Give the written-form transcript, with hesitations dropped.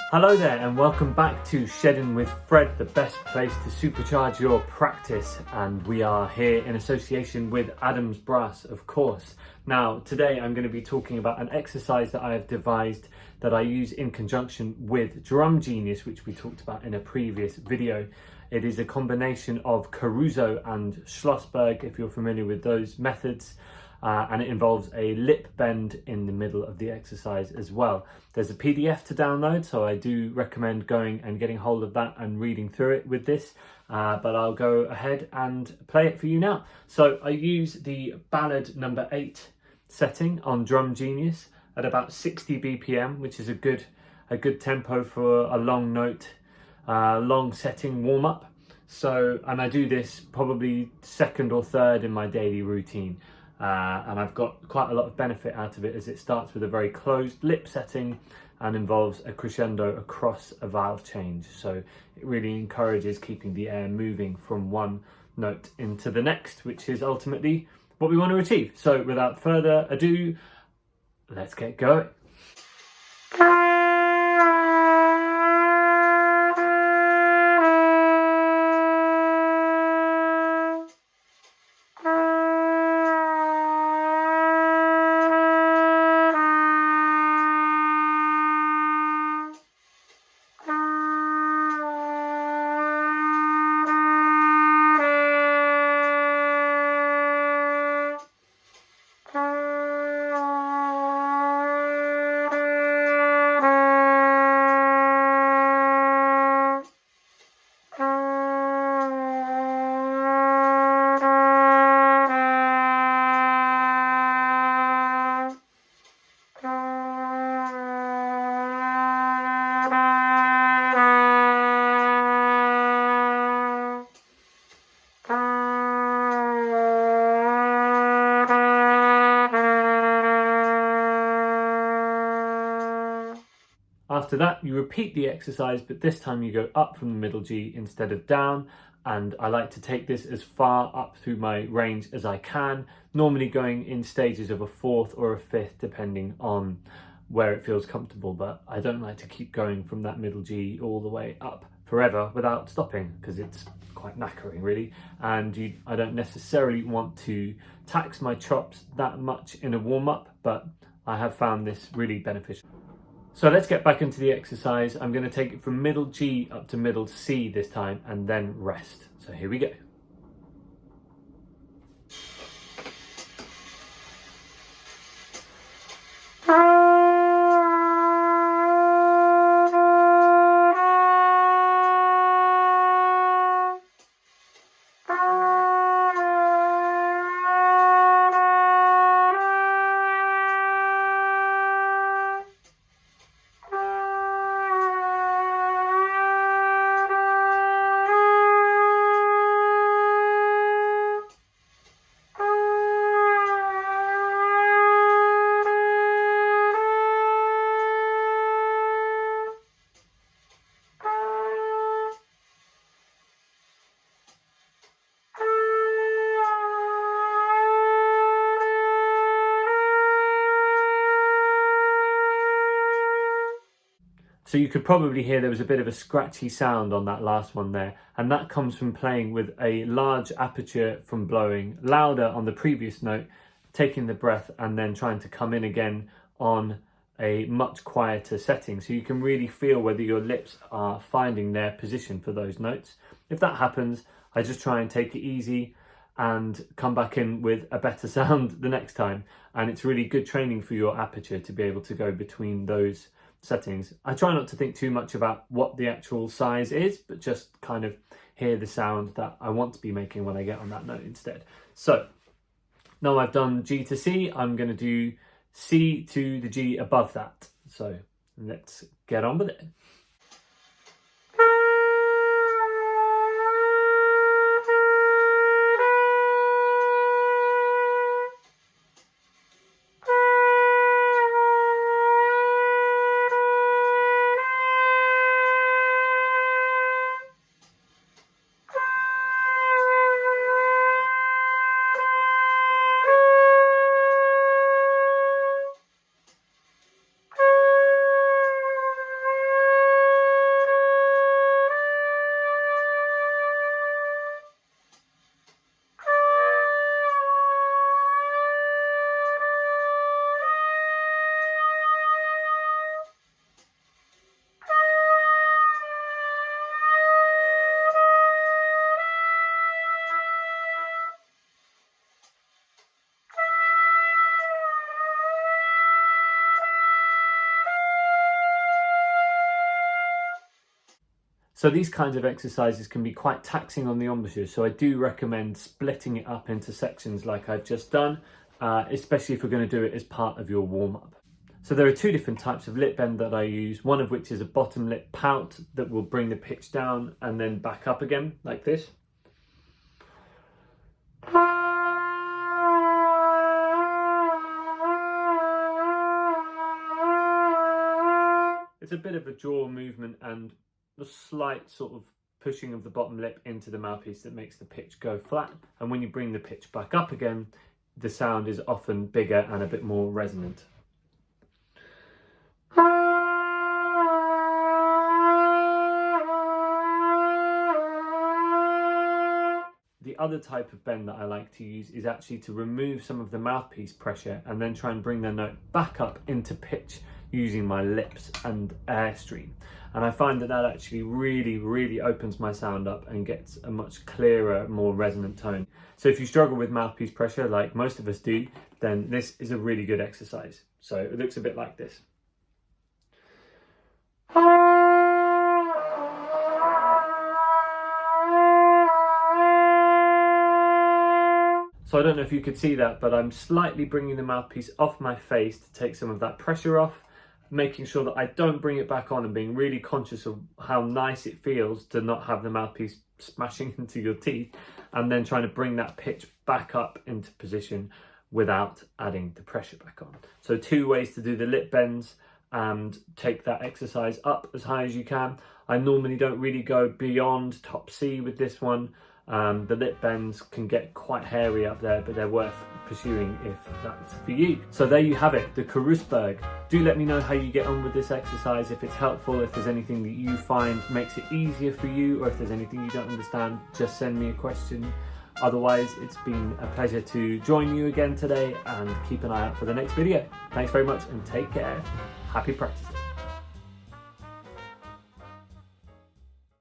Hello there and welcome back to Sheddin With Fred, the best place to supercharge your practice, and we are here in association with Adam's Brass, of course. Now today I'm going to be talking about an exercise that I have devised that I use in conjunction with Drum Genius, which we talked about in a previous video. It is a combination of Caruso and Schlossberg, if you're familiar with those methods. And it involves a lip bend in the middle of the exercise as well. There's a PDF to download, so I do recommend going and getting hold of that and reading through it with this, but I'll go ahead and play it for you now. So I use the ballad number 8 setting on Drum Genius at about 60 BPM, which is a good tempo for a long note, long setting warm up. So, and I do this probably second or third in my daily routine. And I've got quite a lot of benefit out of it, as it starts with a very closed lip setting and involves a crescendo across a valve change. So it really encourages keeping the air moving from one note into the next, which is ultimately what we want to achieve. So without further ado, let's get going. After that, you repeat the exercise, but this time you go up from the middle G instead of down. And I like to take this as far up through my range as I can, normally going in stages of a fourth or a fifth, depending on where it feels comfortable. But I don't like to keep going from that middle G all the way up forever without stopping, because it's quite knackering really. And I don't necessarily want to tax my chops that much in a warm-up, but I have found this really beneficial. So let's get back into the exercise. I'm going to take it from middle G up to middle C this time and then rest. So here we go. So you could probably hear there was a bit of a scratchy sound on that last one there, and that comes from playing with a large aperture from blowing louder on the previous note, taking the breath and then trying to come in again on a much quieter setting. So you can really feel whether your lips are finding their position for those notes. If that happens, I just try and take it easy and come back in with a better sound the next time. And it's really good training for your aperture to be able to go between those settings. I try not to think too much about what the actual size is, but just kind of hear the sound that I want to be making when I get on that note instead. So now I've done G to C, I'm going to do C to the G above that. So let's get on with it. So these kinds of exercises can be quite taxing on the embouchure, so I do recommend splitting it up into sections like I've just done, especially if you're going to do it as part of your warm-up. So there are two different types of lip bend that I use, one of which is a bottom lip pout that will bring the pitch down and then back up again like this. It's a bit of a jaw movement and a slight sort of pushing of the bottom lip into the mouthpiece that makes the pitch go flat. And when you bring the pitch back up again, the sound is often bigger and a bit more resonant. The other type of bend that I like to use is actually to remove some of the mouthpiece pressure and then try and bring the note back up into pitch using my lips and airstream. And I find that actually really opens my sound up and gets a much clearer, more resonant tone. So if you struggle with mouthpiece pressure, like most of us do, then this is a really good exercise. So it looks a bit like this. So I don't know if you could see that, but I'm slightly bringing the mouthpiece off my face to take some of that pressure off, making sure that I don't bring it back on, and being really conscious of how nice it feels to not have the mouthpiece smashing into your teeth, and then trying to bring that pitch back up into position without adding the pressure back on. So two ways to do the lip bends and take that exercise up as high as you can. I normally don't really go beyond top C with this one. The lip bends can get quite hairy up there, but they're worth pursuing if that's for you. So there you have it, the Carusberg. Do let me know how you get on with this exercise, if it's helpful, if there's anything that you find makes it easier for you, or if there's anything you don't understand, just send me a question. Otherwise, it's been a pleasure to join you again today, and keep an eye out for the next video. Thanks very much and take care. Happy practicing.